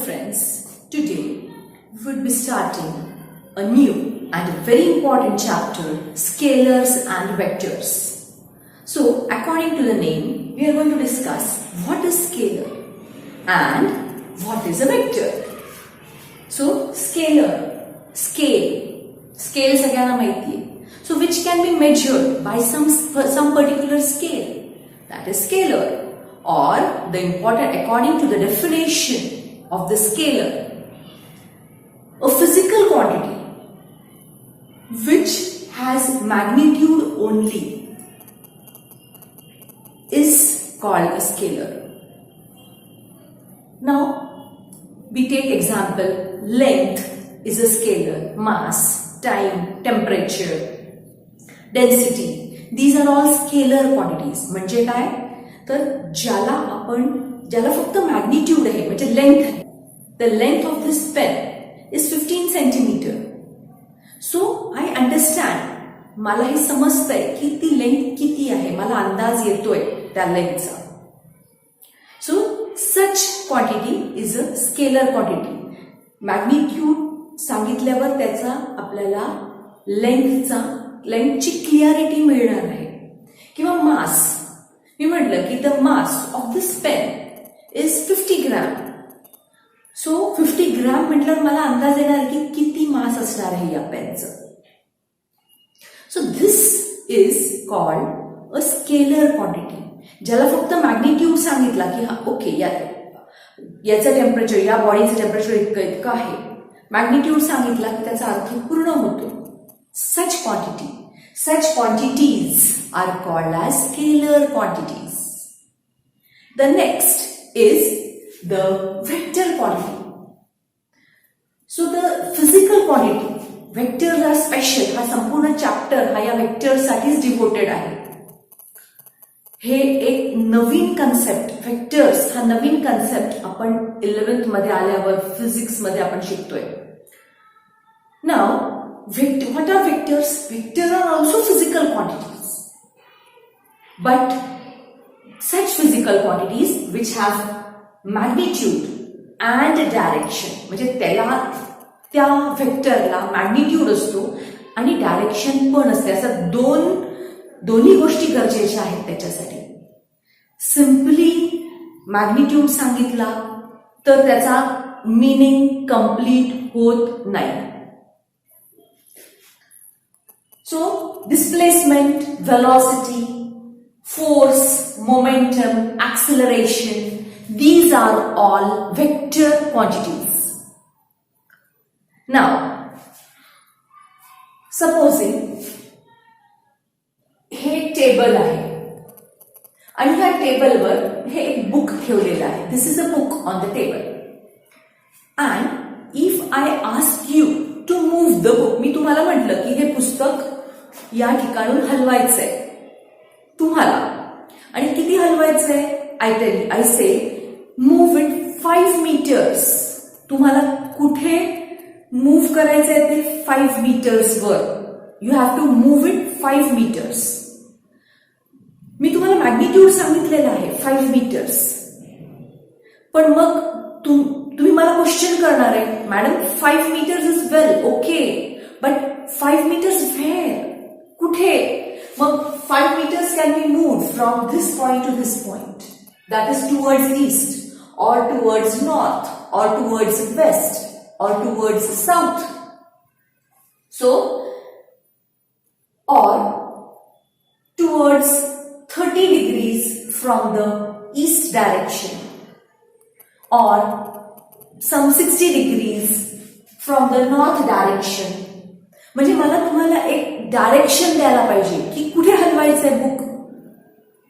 friends, today we would be starting a new and a very important chapter, scalars and vectors. So according to the name, we are going to discuss what is scalar and what is a vector. So scalar, scale सगळ्यांना माहिती आहे. So which can be measured by some particular scale, that is scalar. Or the important, according to the definition of the scalar, a physical quantity which has magnitude only is called a scalar. Now we take example, length is a scalar, mass, time, temperature, density, these are all scalar quantities. म्हणजे काय, तर ज्याला फक्त magnitude आहे म्हणजे length आहे. The length of this pen is 15 centimetre. So I understand, मला हे समजतंय की ती लेंथ किती आहे, मला अंदाज येतोय त्या लेंथचा. So such quantity is a scalar quantity. Magnitude सांगितल्यावर त्याचा आपल्याला लेंथची क्लिअरिटी मिळणार आहे. किंवा मास, मी म्हटलं की the mass of this pen is 50 gram. So 50 gram म्हटल्यावर मला अंदाज येणार की किती मास असणार आहे या पेनचं. So this is called a scalar quantity. ज्याला फक्त मॅग्निट्यूड सांगितला की हा ओके, याचं टेम्परेचर, या बॉडीचं टेम्परेचर इतकं आहे, मॅग्निट्यूड सांगितला की त्याचा अर्थ पूर्ण होतो. सच quantities are called as scalar quantities. The next is the vector quantity. So the physical quantity, vectors are special. हा संपूर्ण चॅप्टर हा या vectors साठीच डिवोटेड आहे. हे एक नवीन कन्सेप्ट, vectors हा नवीन कन्सेप्ट आपण 11th मध्ये आल्यावर फिजिक्स मध्ये आपण शिकतोय. Now what are vectors? Vectors are also physical quantities, but such physical quantities which have magnitude and direction. म्हणजे त्या व्हेक्टरला मॅग्निट्यूड असतो आणि डायरेक्शन पण असते. असं दोन्ही गोष्टी गरजेच्या आहेत त्याच्यासाठी. सिम्पली मॅग्निट्यूड सांगितला तर त्याचा मीनिंग कंप्लीट होत नाही. So displacement, velocity, force, momentum, acceleration, these are all vector quantities. Now, supposing हे टेबल आहे आणि ह्या टेबलवर हे एक बुक ठेवलेलं आहे. This is a book on the table. And if I ask you to move the book, मी तुम्हाला म्हटलं की हे पुस्तक या ठिकाणून हलवायचंय तुम्हाला, आणि किती हलवायचंय, I say move it 5 meters. तुम्हाला कुठे मूव्ह करायचंय ते 5 meters वर. You have to move it 5 meters. मी तुम्हाला मॅग्निट्यूड सांगितलेलं आहे 5 meters. पण मग तुम्ही मला क्वेश्चन करणार आहे, madam 5 meters is well okay, but 5 meters where, कुठे? मग 5 meters can be moved from this point to this point, that is towards east or towards north or towards west or towards south. So, or towards 30 degrees from the east direction or some 60 degrees from the north direction. म्हणजे मला तुम्हाला एक direction द्यायला पाहिजे की कुठे हलवायचंय book,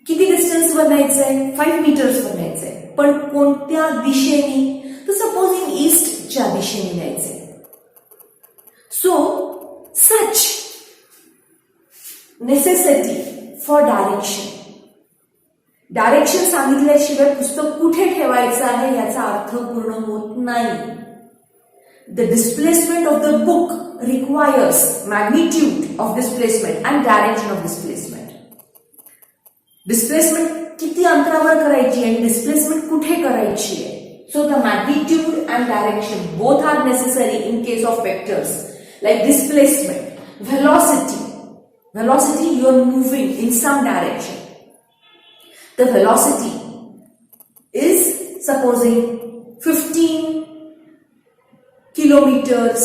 किती डिस्टन्सवर न्यायचंय, 5 meters वर न्यायचंय, पण कोणत्या दिशेने, तर सपोजिंग ईस्टच्या दिशेने न्यायचंय. So such necessity for direction सांगितल्याशिवाय पुस्तक कुठे ठेवायचं आहे याचा अर्थ पूर्ण होत नाही. The displacement of the book requires magnitude of displacement and direction of displacement. Displacement किती अंतरावर करायची आणि displacement कुठे करायची आहे. So the magnitude and direction both are necessary in case of vectors like displacement, velocity. Velocity, you are moving in some direction. The velocity is supposing 15 kilometers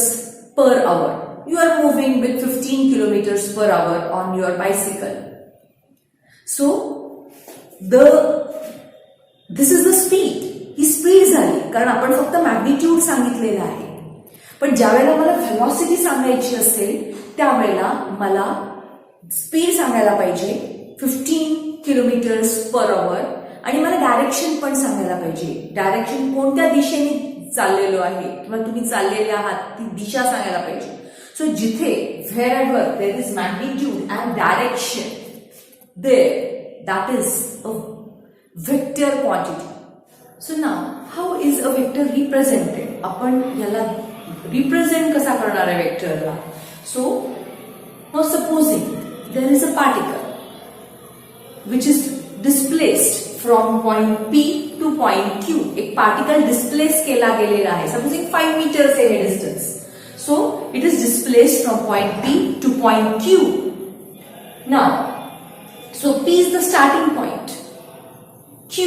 per hour. You are moving with 15 kilometers per hour on your bicycle. So, this is the speed. He speed झाली कारण आपण फक्त magnitude सांगितलेलं आहे. पण ज्या वेळेला मला व्हेलॉसिटी सांगायची असेल त्यावेळेला मला स्पीड सांगायला पाहिजे 15 किलोमीटर्स पर आवर आणि मला डायरेक्शन पण सांगायला पाहिजे. डायरेक्शन कोणत्या दिशेने चाललेलो आहे किंवा तुम्ही चाललेले आहात ती दिशा सांगायला पाहिजे. सो जिथे wherever there is magnitude and direction, there that is a vector quantity. So now how is a vector represented? आपण याला रिप्रेझेंट कसा करणार आहे वेक्टरला? So now supposing there is a particle which is displaced from point P to point Q. एक particle displace केला गेलेला आहे. Supposing 5 meters आहे हे distance. So it is displaced from point P to point Q. Now, so P is the starting point. Q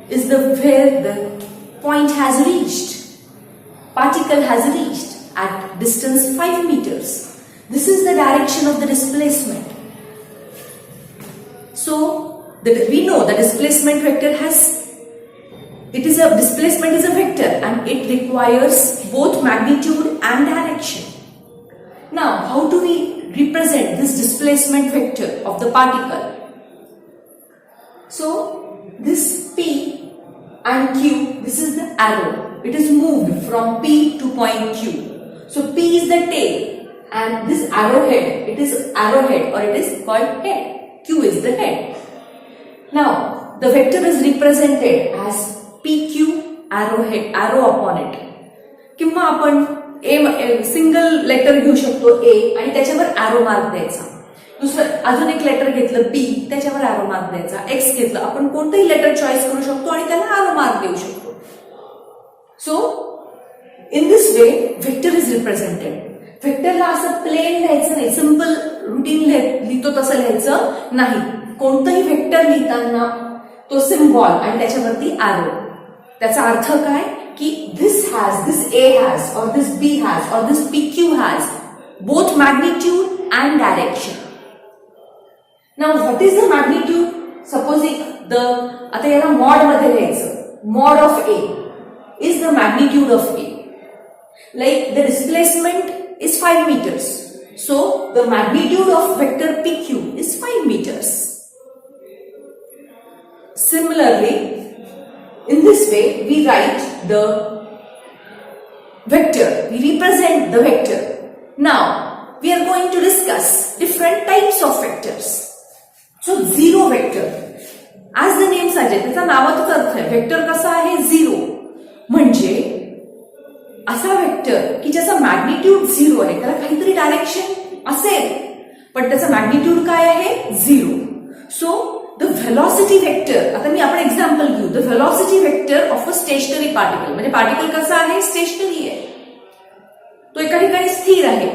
is the where the point has reached. Particle has reached at distance 5 meters. This is the direction of the displacement. So we know the displacement vector displacement is a vector and it requires both magnitude and direction. Now, how do we represent this displacement vector of the particle? So, this P and Q, this is the arrow. It is moved from P to point Q. So, P is the tail and this arrowhead, it is arrowhead or it is called head. Q is the head. Now, the vector is represented as PQ arrowhead, arrow upon it. किंवा आपण single letter घेऊ शकतो A आणि त्याच्यावर arrow mark द्यायचा. दुसरं अजून एक लेटर घेतलं B, त्याच्यावर arrow मार्क द्यायचा. X घेतलं, आपण कोणतंही लेटर चॉईस करू शकतो आणि त्याला arrow मार्क देऊ शकतो. So, in this way, vector is represented. व्हेक्टरला असं प्लेन लिहायचं नाही, सिंपल रुटीन लिहितो तसं लिहायचं नाही. कोणतंही व्हेक्टर लिहिताना तो सिम्बॉल आणि त्याच्यावरती एरो. त्याचा अर्थ काय की दिस A has or this B has or this PQ has both magnitude and direction. Now what is the magnitude? Supposing आता याला मॉड मध्ये लिहायचं. Mod of A is the magnitude of A. Like the displacement is 5 meters. So the magnitude of vector PQ is 5 meters. Similarly, in this way we write the vector, we represent the vector. Now we are going to discuss different types of vectors. So zero vector, as the name suggests, त्याचा नावातच अर्थ आहे vector कसा आहे zero. म्हणजे असा vector की ज्याचा मॅग्निट्यूड झिरो आहे, त्याला काहीतरी डायरेक्शन असेल पण त्याचा मॅग्निट्यूड काय आहे zero. So the velocity vector, आता मी आपण एक्झाम्पल घेऊ. The velocity vector of a stationary particle, म्हणजे पार्टिकल कसा आहे स्टेशनरी आहे, तो एका ठिकाणी स्थिर आहे,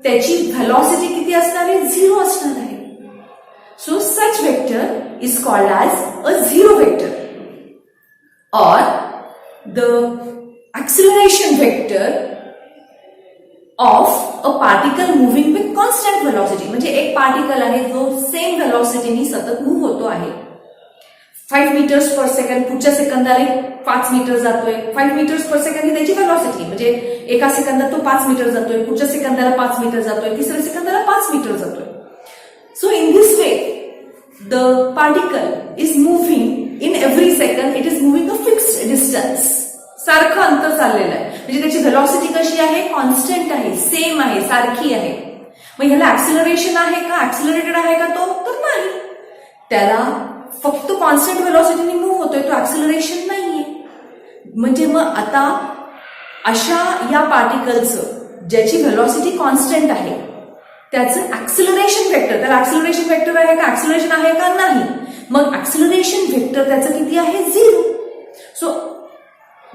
त्याची व्हेलॉसिटी किती असणार आहे झिरो असणार आहे. So such vector is called as a zero vector. और the acceleration vector of a particle moving with constant velocity. म्हणजे एक पार्टिकल आहे जो सेम व्हेलॉसिटीनी सतत मूव्ह होतो आहे. 5 meters per second, पुढच्या सेकंदाला 5 मीटर जातोय. 5 meters per second ही त्याची व्हेलॉसिटी, म्हणजे एका सेकंदात तो 5 मीटर जातोय, पुढच्या सेकंदाला 5 मीटर जातोय, तिसऱ्या सेकंदाला 5 मीटर जातोय. So in this way the particle is moving in every second, it is moving a fixed distance. सारखं अंतर चाललेलं आहे, म्हणजे त्याची व्हेलॉसिटी कशी आहे कॉन्स्टंट आहे, सेम आहे, सारखी आहे. मग ह्याला ऍक्सिलरेशन आहे का, ऍक्सिलरेटेड आहे का तो, तर नाही. त्याला फक्त कॉन्स्टंट व्हेलॉसिटीने मूव्ह होतोय, तो ऍक्सिलरेशन नाहीये. म्हणजे मग आता अशा या पार्टिकलचं ज्याची व्हेलॉसिटी कॉन्स्टंट आहे त्याचं ऍक्सिलरेशन वेक्टर, त्याला ऍक्सिलरेशन वेक्टर आहे का, ऍक्सिलरेशन आहे का नाही. मग ऍक्सिलरेशन वेक्टर त्याचं किती आहे zero. So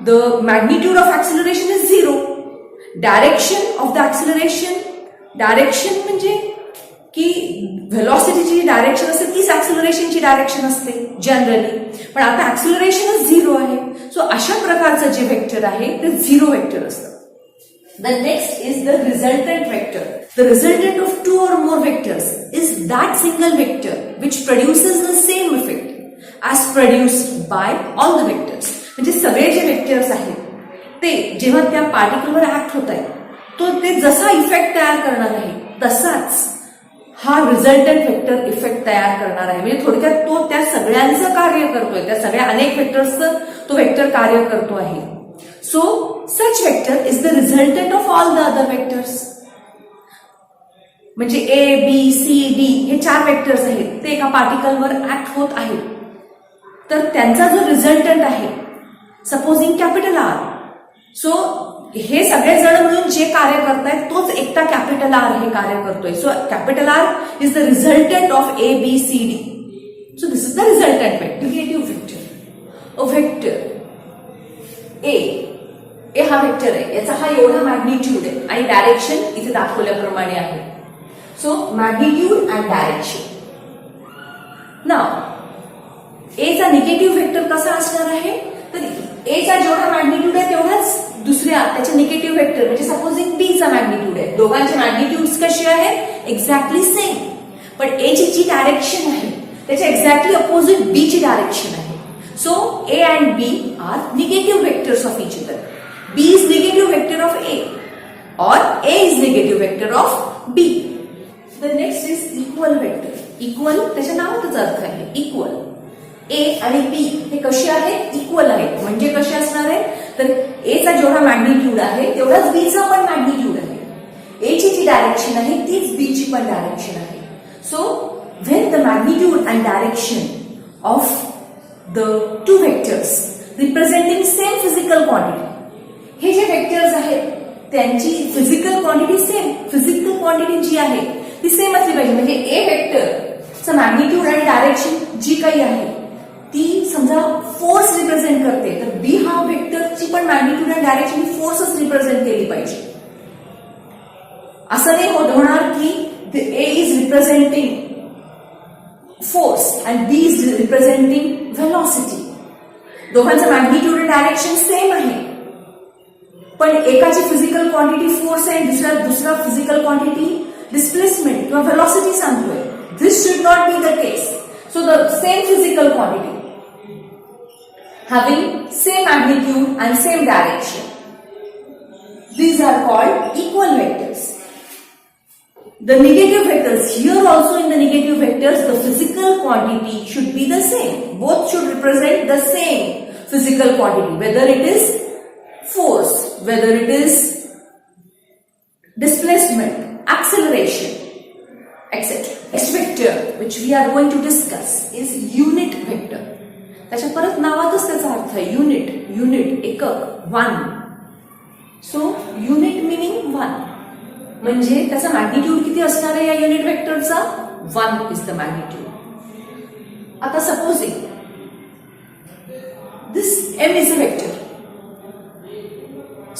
the magnitude of acceleration is 0. Direction of the acceleration, direction म्हणजे की व्हेलॉसिटीची डायरेक्शन असते तीच ऍक्सिलरेशनची डायरेक्शन असते जनरली, पण आता ऍक्सिलरेशनच 0 आहे. सो अशा प्रकारचं जे वेक्टर आहे ते 0 वेक्टर असतं. The next is the resultant vector. The resultant of two or more vectors is that single vector which produces the same effect as produced by all the vectors. म्हणजे सगळे जे vectors आहेत ते जेव्हा त्या पार्टिकलवर ऍक्ट होत आहे तो ते जसा इफेक्ट तयार करणार आहे तसाच हा रिझल्टंट वेक्टर इफेक्ट तयार करणार आहे. म्हणजे थोडक्यात तो त्या सगळ्यांचं कार्य करतोय, त्या सगळ्या अनेक वेक्टर्सचं तो वेक्टर कार्य करतो आहे. So, such vector is the resultant of all the other vectors. म्हणजे A, B, C, D हे 4 वेक्टर्स आहेत ते एका पार्टिकलवर ऍक्ट होत आहेत, तर त्यांचा जो रिझल्टंट आहे सपोजिंग कॅपिटल R. सो हे सगळेजण मिळून जे कार्य करतायत तोच एकटा कॅपिटल R हे कार्य करतोय. So capital R is the resultant of A, B, C, D. So this is the resultant vector, negative vector. A vector A हा वेक्टर आहे, याचा हा एवढा मॅग्निट्यूड आहे आणि डायरेक्शन इथे दाखवल्याप्रमाणे आहे. So magnitude and direction. नाव ए चा निगेटिव्ह वेक्टर कसा असणार आहे, तर ए चा जेवढा मॅग्निट्यूड आहे तेवढाच दुसऱ्या त्याचे निगेटिव्ह वेक्टर म्हणजे सपोजिंग बी चा मॅग्निट्यूड आहे. दोघांचे मॅग्निट्यूड्स कसे आहेत, एक्झॅक्टली सेम, पण ए ची जी डायरेक्शन आहे त्याच्या एक्झॅक्टली अपोजिट बी ची डायरेक्शन आहे. So A and B are negative vectors of each other. B is negative vector of A or A is negative vector of B. The next is equal vector. Equal त्याच्या नावातच अर्थ आहे equal. A आणि B हे कसे आहेत, equal आहेत. म्हणजे कसे असणार आहे, तर A चा जेवढा मॅग्निट्यूड आहे तेवढाच B चा पण मॅग्निट्यूड आहे. A ची जी डायरेक्शन आहे तीच B ची पण डायरेक्शन आहे. So when the magnitude and direction of the two vectors representing same physical quantity, हे जे वेक्टर्स आहेत त्यांची physical quantity same, physical quantity जी आहे ती सेम असली पाहिजे. म्हणजे ए वेक्टरचं मॅग्निट्यूड आणि डायरेक्शन जी काही आहे ती समजा फोर्स रिप्रेझेंट करते, तर बी हा वेक्टरची पण मॅग्निट्यूड आणि डायरेक्शन फोर्सच रिप्रेझेंट केली पाहिजे. असं नाही होणार की A is representing force and B is representing velocity. दोघांचं मॅग्निट्यूड आणि डायरेक्शन सेम आहे, पण एकाची फिजिकल क्वांटिटी फोर्स आहे, दुसरा फिजिकल क्वांटिटी डिस्प्लेसमेंट किंवा व्हेलॉसिटी सांगतोय. This should not be the case. So the same physical quantity having same magnitude and same direction, these are called equal vectors. The negative vectors, here also in the negative vectors, the physical quantity should be the same. Both should represent the same physical quantity, whether it is force, whether it is displacement, acceleration, etc. Next vector which we are going to discuss is unit vector. त्याच्या परत नावातच त्याचा अर्थ आहे unit, एकक, one. So unit meaning one, म्हणजे त्याचा magnitude किती असणार आहे या युनिट वेक्टरचा, 1 इज द मॅग्निट्यूड. आता supposing this m is a vector.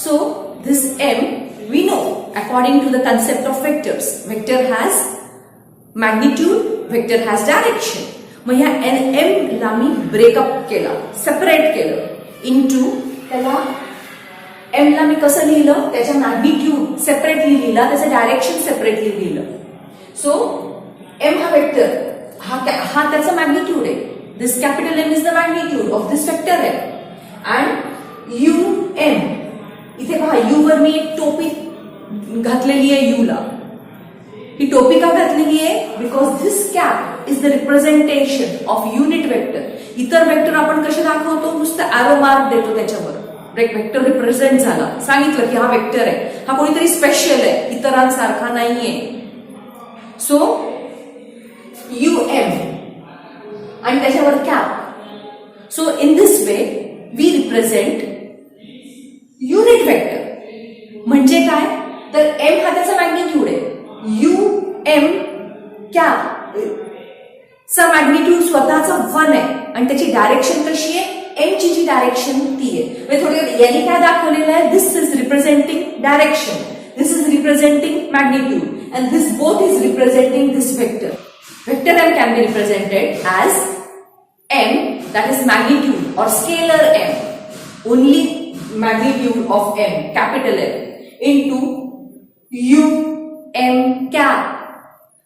So this m we know according to the concept of vectors, vector has magnitude, vector has direction. मग ह्या m ला मी ब्रेकअप केला, सेपरेट केलं इनटू, त्याला m ला मी कसं लिहिलं, त्याच्या मॅग्निट्यूड सेपरेटली लिहिला, त्याचं डायरेक्शन सेपरेटली लिहिलं. सो m हा वेक्टर हा त्याचा मॅग्निट्यूड आहे. This capital M is the magnitude of this vector आहे. अँड um, इथे पहा u वर मी एक टोपी घातलेली आहे u ला. ही टोपी का घातलेली आहे, because this cap is the representation of unit vector. इतर वेक्टर आपण कसे दाखवतो, नुसतं ॲरो मार्क देतो त्याच्यावर, वेक्टर रिप्रेझेंट झाला, सांगितलं की हा वेक्टर आहे, हा कोणीतरी स्पेशल आहे, इतरांसारखा नाहीये. सो um आणि त्याच्यावर cap. So in this way we represent unit vector. म्हणजे काय, तर m हा त्याचा मॅग्निट्यूड आहे, कॅप चा मॅग्निट्यूड स्वतःचा 1 आहे आणि त्याची डायरेक्शन कशी आहे, एम ची जी डायरेक्शन ती आहे. म्हणजे थोडक्यात यांनी काय दाखवलेलं आहे, this is representing direction, this is representing magnitude and this both is representing this vector. Vector m can be represented as m, that is magnitude or scalar m, only magnitude of m, capital M, into u m cap.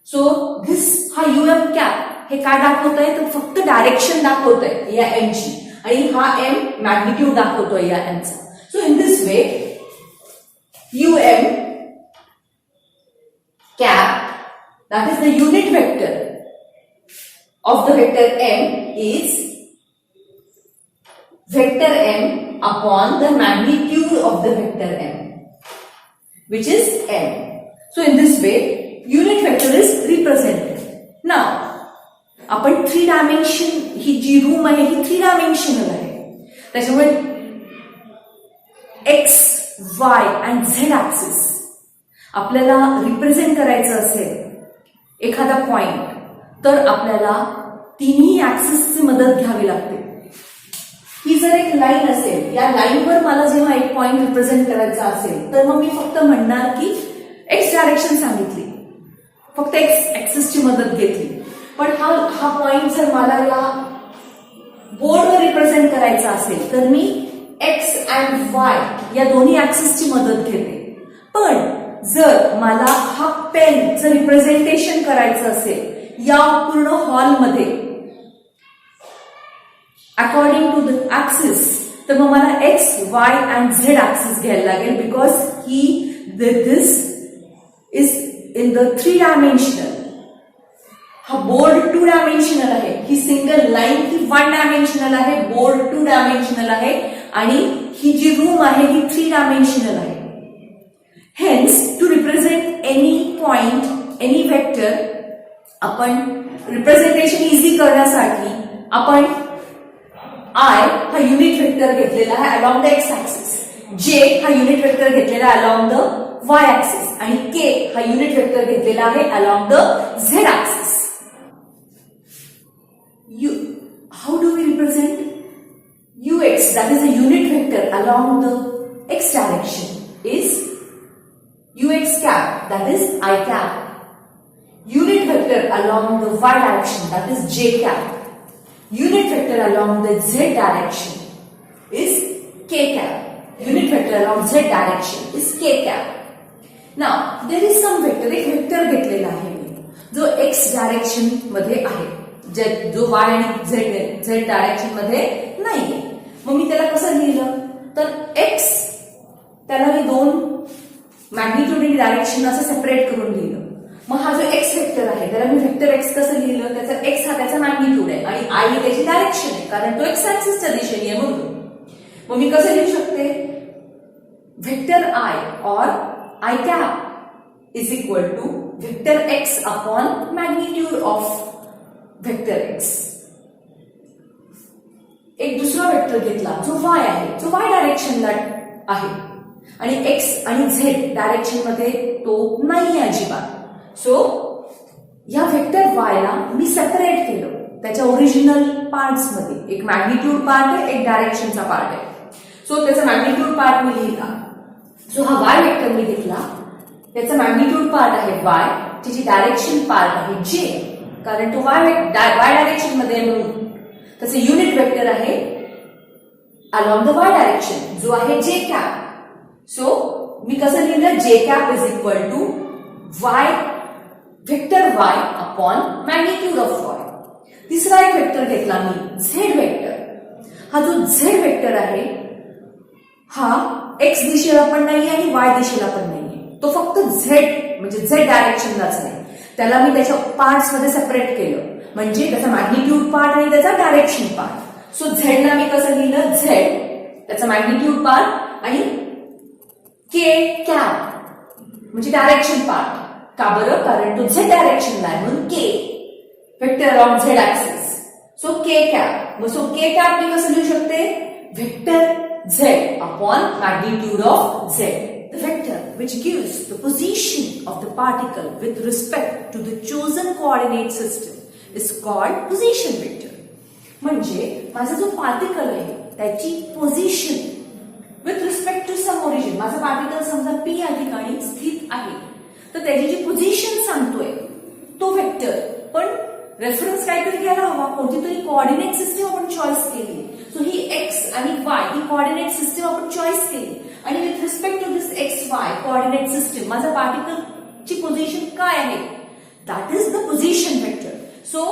So this हा u m cap हे काय दाखवतंय, तर फक्त direction दाखवतंय या m ची, आणि हा m magnitude दाखवतोय या m चा. So in this way u m cap, that is the unit vector of the vector m, is vector m upon the magnitude of the vector m, which is m. So in this way unit vector is represented. Now आपण 3 dimension ही जी room आहे ही 3 dimensional आहे. त्याच्यामुळे x, y and z axis आपल्याला represent करायचं असेल एखादा point, तर आपल्याला तिन्ही ऍक्सिसची मदत घ्यावी लागते. ही जर एक लाईन असेल, या लाईनवर मला जेव्हा एक पॉइंट रिप्रेझेंट करायचा असेल, तर मग मी फक्त म्हणणार की एक्स डायरेक्शन सांगितली, फक्त एक्स ऍक्सिसची मदत घेतली. पण हा पॉइंट जर मला या बोर्डवर रिप्रेझेंट करायचा असेल, तर मी एक्स अँड वाय या दोन्ही ऍक्सिसची मदत घेते. पण जर मला हा पेनचं रिप्रेझेंटेशन करायचं असेल या पूर्ण हॉलमध्ये अकॉर्डिंग टू द ऍक्सिस, तर मग मला x, Y and Z axis घ्यायला लागेल, because this is in the 3 dimensional. हा बोर्ड 2 डायमेन्शनल आहे, ही सिंगल लाईन ही 1 डायमेन्शनल आहे, बोर्ड 2 डायमेन्शनल आहे, आणि ही जी रूम आहे ही 3 डायमेन्शनल आहे. Hence, to represent any point, any vector, आपण रिप्रेझेंटेशन इझी करण्यासाठी आपण I हा युनिट वेक्टर घेतलेला आहे along the X axis, J हा युनिट वेक्टर घेतलेला आहे अलॉंग द वाय ऍक्सिस, आणि K हा युनिट वेक्टर घेतलेला आहे along the Z axis. How do we represent ux, that is a unit vector along the x direction, is ux cap, that is I cap. Unit vector along the y direction, that is j cap. Unit vector along the z direction is k cap. Unit vector along z direction is k cap. Now there is some vector, एक vector घेतलेला आहे मी, जो x direction मध्ये आहे, जो y आणि z direction मध्ये नाहीये. मग मी त्याला कसं लिहिलं, तर x त्याला मी 2 मॅग्निट्यूड आणि डायरेक्शन असं सेपरेट करून लिहिलं. मग हा जो x वेक्टर आहे त्याला मी वेक्टर x कसं लिहिलं, त्याचा x हा त्याचा मॅग्निट्यूड आहे आणि I ही त्याची डायरेक्शन आहे, कारण तो x ऍक्सिसच्या दिशेने आहे म्हणून. मग मी कसं लिहू शकते, वेक्टर I और I cap is equal to vector x upon magnitude of vector x. एक दुसरा वेक्टर घेतला जो y आहे, जो y डायरेक्शनला आहे, आणि x आणि z डायरेक्शन मध्ये तो नाही अजिबात. सो या वेक्टर y ला मी सेपरेट केलं त्याच्या ओरिजिनल पार्ट्स मध्ये. एक मॅग्निट्यूड पार्ट आहे, एक डायरेक्शनचा पार्ट आहे. सो त्याचा मॅग्निट्यूड पार्ट मी लिहिला. सो हा y वेक्टर मी घेतला, त्याचा मॅग्निट्यूड पार्ट आहे y, त्याची डायरेक्शन पार्ट आहे j, कारण तो y डायरेक्शन मध्ये म्हणून. त्याचं युनिट वेक्टर आहे अलॉंग द y डायरेक्शन, जो आहे j कॅप. सो मी कसं लिहिलं, j cap is equal to y vector y upon magnitude of y. तिसरा एक वेक्टर घेतला मी, z वेक्टर. हा जो z वेक्टर आहे हा x दिशेला पण नाहीये आणि y दिशेला पण नाहीये, तो फक्त z म्हणजे z डायरेक्शनलाच नाही. त्याला मी त्याच्या पार्ट्स मध्ये सेपरेट केलं, म्हणजे त्याचा मॅग्निट्यूड पार्ट आणि त्याचा डायरेक्शन पार्ट. सो z ला मी कसं लिहिलं, z त्याचा मॅग्निट्यूड पार्ट आणि k कॅप म्हणजे डायरेक्शन पार्ट. का बरं, कारण तो z डायरेक्शनला आहे म्हणून k vector along z axis. So k cap. मग सो k कॅप मी कसं लिहू शकते, vector z upon magnitude of z. The vector which gives the position of the particle with respect to the chosen coordinate system is called position vector. म्हणजे माझा जो particle आहे त्याची position with respect to some origin. माझा particle समजा P या ठिकाणी स्थित आहे, तर त्याची जी पोझिशन सांगतोय तो व्हेक्टर, पण रेफरन्स काहीतरी घ्यायला हवा, कोणतीतरी कोऑर्डिनेट सिस्टीम आपण चॉईस केली. सो ही एक्स आणि वाय ही कोऑर्डिनेट सिस्टीम आपण चॉईस केली, आणि with respect to this X Y coordinate system माझा पार्टिकलची पोझिशन काय आहे, that is the position vector. So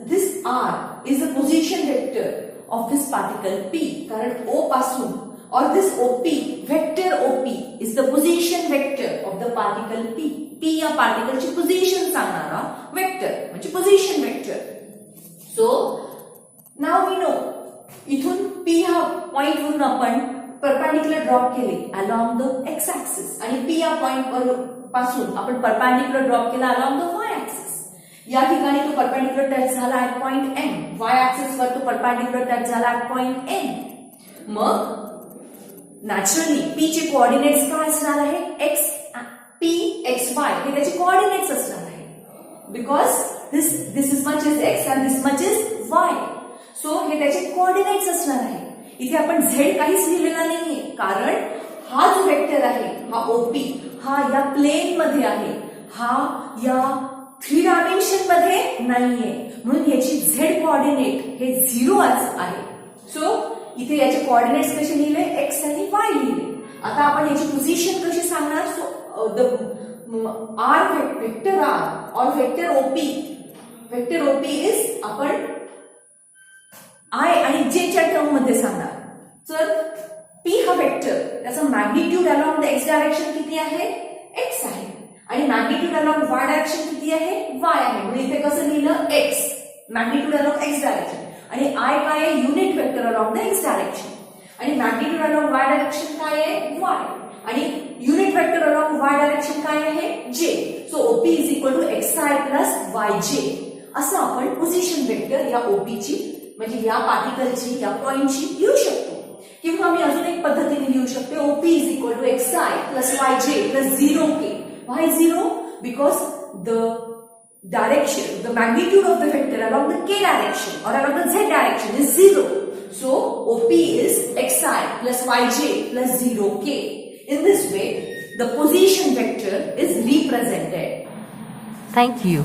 this R is the position vector of this particle P, कारण ओ पासून or this OP, vector OP is the position vector of the particle P. P या पार्टिकलची position सांगणारा vector म्हणजे position vector. So नाव we know, इथून P हा point वरून आपण परपेंडिक्युलर ड्रॉप केले अलॉंग द एक्स ऍक्सिस, आणि P या पॉइंट पासून आपण परपेंडिक्युलर ड्रॉप केला अलॉंग द वाय ऍक्सिस. या ठिकाणी तो परपेंडिक्युलर टच झाला at point M, Y axis वर तो परपेंडिक्युलर टच झाला ऍट पॉइंट N. मग नॅचरली पी चे कोऑर्डिनेट्स काय असणार आहे, एक्स पी एक्स वाय हे त्याचे कोऑर्डिनेट्स असणार आहे, because this is much is x and this much is why. So हे त्याचे कोऑर्डिनेट्स असणार आहे. इथे आपण झेड काहीच लिहिलेला नाहीये, कारण हा जो वेक्टर आहे हा ओपी हा या प्लेन मध्ये आहे, हा या 3 डायमेन्शन मध्ये नाहीये, म्हणून याची झेड कोऑर्डिनेट हे 0 आहे. सो इथे याचे कोऑर्डिनेट्स कसे लिहिले, एक्स आणि वाय लिहिले. आता आपण याची पोझिशन कशी सांगणार, so the R vector R और वेक्टर ओपी इज आपण आय आणि जे च्या टर्म मध्ये सांगणार. तर पी हा वेक्टर, त्याचा magnitude along the X direction किती आहे, एक्स आहे, आणि मॅग्निट्यूड अलॉंग वाय डायरेक्शन किती आहे, वाय आहे. म्हणजे इथे कसं लिहिलं, X magnitude along X direction, आणि आय काय आहे, unit vector along the X direction, आणि मॅग्निट्यूड अलॉंग वाय डायरेक्शन काय आहे, वाय, आणि unit vector along Y direction काय आहे, J. So OP is equal to X I plus Y J, असं आपण पोझिशन वेक्टर या ओपीची म्हणजे या पार्टिकलची या पॉइंटची लिहू शकतो. किंवा मी अजून एक पद्धतीने लिहू शकते, OP is equal to X I plus Y J plus 0k. Why 0? Because the direction, the magnitude of the vector along the k direction or along the z direction is 0. So OP is xi plus yj plus 0k. In this way, the position vector is represented. Thank you.